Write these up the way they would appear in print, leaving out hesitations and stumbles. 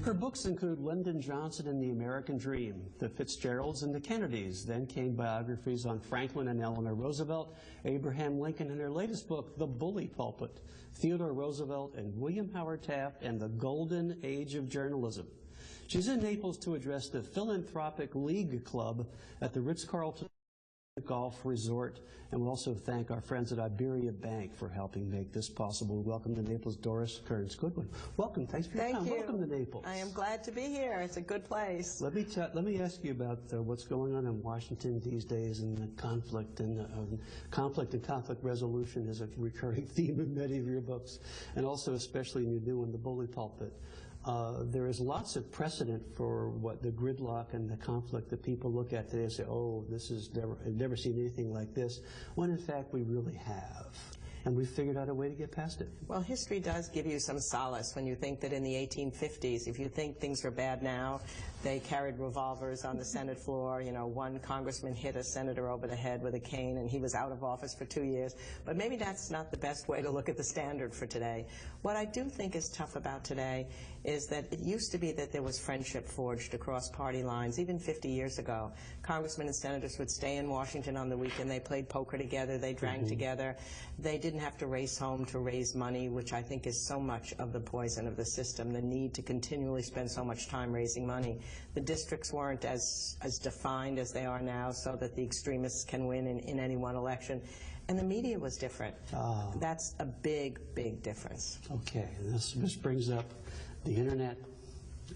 Her books include Lyndon Johnson and the American Dream, the Fitzgeralds and the Kennedys. Then came biographies on Franklin and Eleanor Roosevelt, Abraham Lincoln, and her latest book, The Bully Pulpit, Theodore Roosevelt and William Howard Taft and the Golden Age of Journalism. She's in Naples to address the Philanthropic League Club at the Ritz-Carlton Golf Resort, and we'll also thank our friends at Iberia Bank for helping make this possible. Welcome to Naples, Doris Kearns-Goodwin. Welcome. Thanks for your time. Welcome to Naples. I am glad to be here. It's a good place. Let me ask you about what's going on in Washington these days, and the conflict and conflict resolution is a recurring theme in many of your books, and also especially in your new one, The Bully Pulpit. There is lots of precedent for what the gridlock and the conflict that people look at today and say, oh, I've never seen anything like this, when in fact we really have. And we've figured out a way to get past it. Well, history does give you some solace when you think that in the 1850s, if you think things are bad now, they carried revolvers on the Senate floor. You know, one congressman hit a senator over the head with a cane, and he was out of office for 2 years. But maybe that's not the best way to look at the standard for today. What I do think is tough about today is that it used to be that there was friendship forged across party lines, even 50 years ago. Congressmen and senators would stay in Washington on the weekend. They played poker together. They drank together. They didn't have to race home to raise money, which I think is so much of the poison of the system, the need to continually spend so much time raising money. The districts weren't as defined as they are now, so that the extremists can win in any one election. And the media was different. That's a big, big difference. Okay, this brings up the internet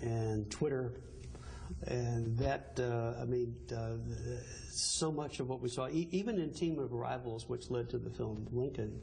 and Twitter, and that, so much of what we saw, even in Team of Rivals, which led to the film Lincoln,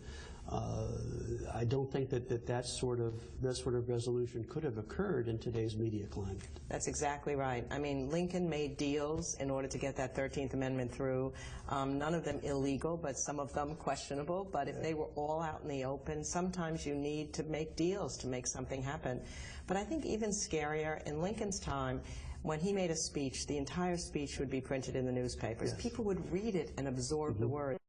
I don't think that sort of resolution could have occurred in today's media climate. That's exactly right. I mean, Lincoln made deals in order to get that 13th Amendment through. None of them illegal, but some of them questionable. But if they were all out in the open, sometimes you need to make deals to make something happen. But I think even scarier, in Lincoln's time, when he made a speech, the entire speech would be printed in the newspapers. Yes. People would read it and absorb the words.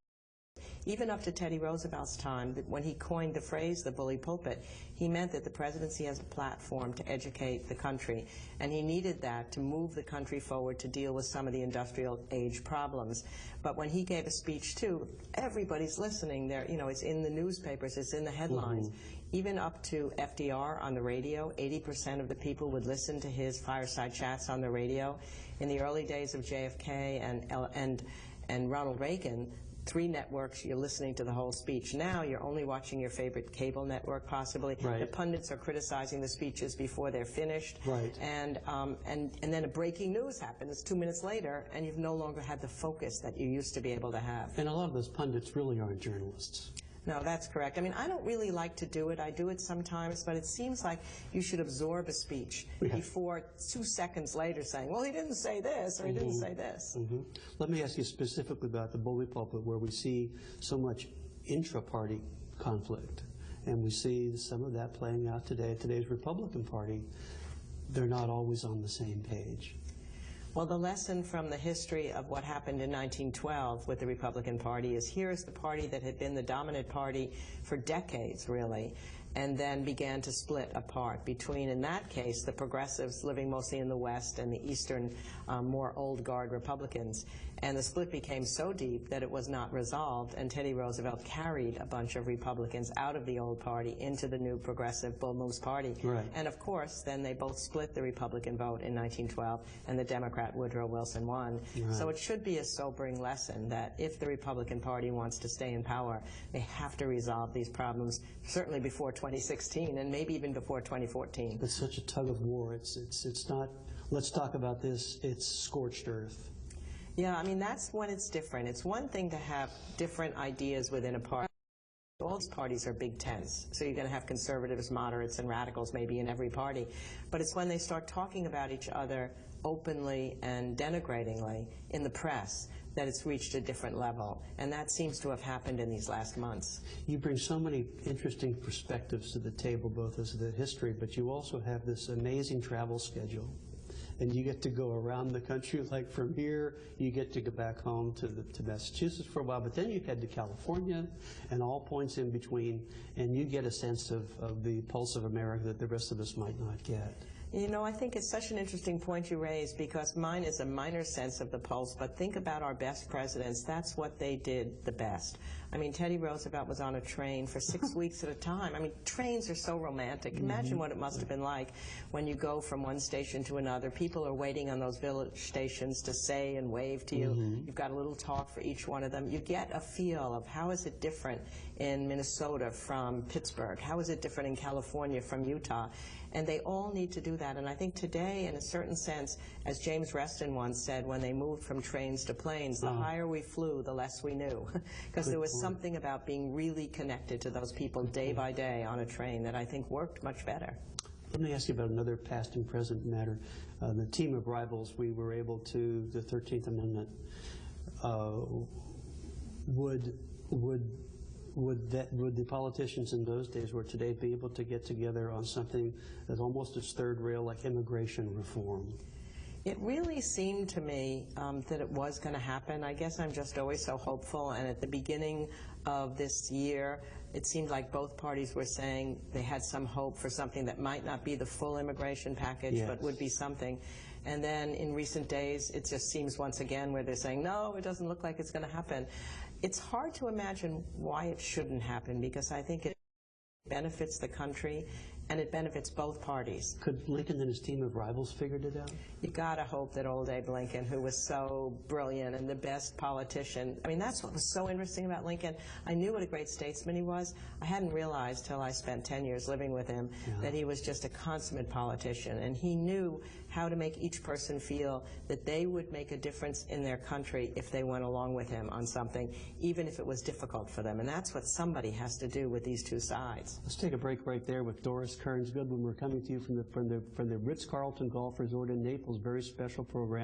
Even up to Teddy Roosevelt's time, when he coined the phrase, the bully pulpit, he meant that the presidency has a platform to educate the country, and he needed that to move the country forward to deal with some of the industrial age problems. But when he gave a speech too, everybody's listening. There, you know, it's in the newspapers, it's in the headlines. Even up to FDR on the radio, 80% of the people would listen to his fireside chats on the radio. In the early days of JFK and Ronald Reagan, 3 networks, you're listening to the whole speech. Now you're only watching your favorite cable network, possibly. Right. The pundits are criticizing the speeches before they're finished. Right. And then a breaking news happens 2 minutes later, and you've no longer had the focus that you used to be able to have. And a lot of those pundits really aren't journalists. No, that's correct. I mean, I don't really like to do it. I do it sometimes, but it seems like you should absorb a speech before 2 seconds later saying, well, he didn't say this, or he didn't say this. Let me ask you specifically about the bully pulpit, where we see so much intra-party conflict, and we see some of that playing out today. Today's Republican Party, they're not always on the same page. Well, the lesson from the history of what happened in 1912 with the Republican Party is here's the party that had been the dominant party for decades, really, and then began to split apart between, in that case, the progressives living mostly in the West and the Eastern, more old guard Republicans. And the split became so deep that it was not resolved, and Teddy Roosevelt carried a bunch of Republicans out of the old party into the new progressive Bull Moose Party. Right. And of course, then they both split the Republican vote in 1912, and the Democrat Woodrow Wilson won. Right. So it should be a sobering lesson that if the Republican Party wants to stay in power, they have to resolve these problems, certainly before 2016, and maybe even before 2014. It's such a tug of war. It's not, let's talk about this, it's scorched earth. Yeah, I mean, that's when it's different. It's one thing to have different ideas within a party. All these parties are big tents, so you're going to have conservatives, moderates, and radicals maybe in every party. But it's when they start talking about each other openly and denigratingly in the press that it's reached a different level. And that seems to have happened in these last months. You bring so many interesting perspectives to the table, both as the history, but you also have this amazing travel schedule. And you get to go around the country, like from here, you get to go back home to Massachusetts for a while, but then you head to California and all points in between, and you get a sense of the pulse of America that the rest of us might not get. You know, I think it's such an interesting point you raised, because mine is a minor sense of the pulse, but think about our best presidents. That's what they did the best. I mean, Teddy Roosevelt was on a train for 6 weeks at a time. I mean, trains are so romantic. Imagine what it must have been like when you go from one station to another. People are waiting on those village stations to say and wave to you. You've got a little talk for each one of them. You get a feel of how is it different in Minnesota from Pittsburgh? How is it different in California from Utah? And they all need to do that. And I think today, in a certain sense, as James Reston once said, when they moved from trains to planes, the higher we flew, the less we knew. Because there was something about being really connected to those people day by day on a train that I think worked much better. Let me ask you about another past and present matter. The team of rivals, we were able to, the 13th Amendment, would the politicians in those days or today be able to get together on something that's almost as third rail, like immigration reform? It really seemed to me that it was going to happen. I guess I'm just always so hopeful, and at the beginning of this year, it seemed like both parties were saying they had some hope for something that might not be the full immigration package, but would be something. And then in recent days, it just seems once again where they're saying, no, it doesn't look like it's going to happen. It's hard to imagine why it shouldn't happen, because I think it benefits the country and it benefits both parties. Could Lincoln and his team of rivals figured it out? You gotta hope that old Abe Lincoln, who was so brilliant and the best politician, I mean, that's what was so interesting about Lincoln. I knew what a great statesman he was. I hadn't realized till I spent 10 years living with him that he was just a consummate politician, and he knew how to make each person feel that they would make a difference in their country if they went along with him on something, even if it was difficult for them. And that's what somebody has to do with these two sides. Let's take a break right there with Doris Kearns Goodwin. We're coming to you from the Ritz-Carlton Golf Resort in Naples. Very special program.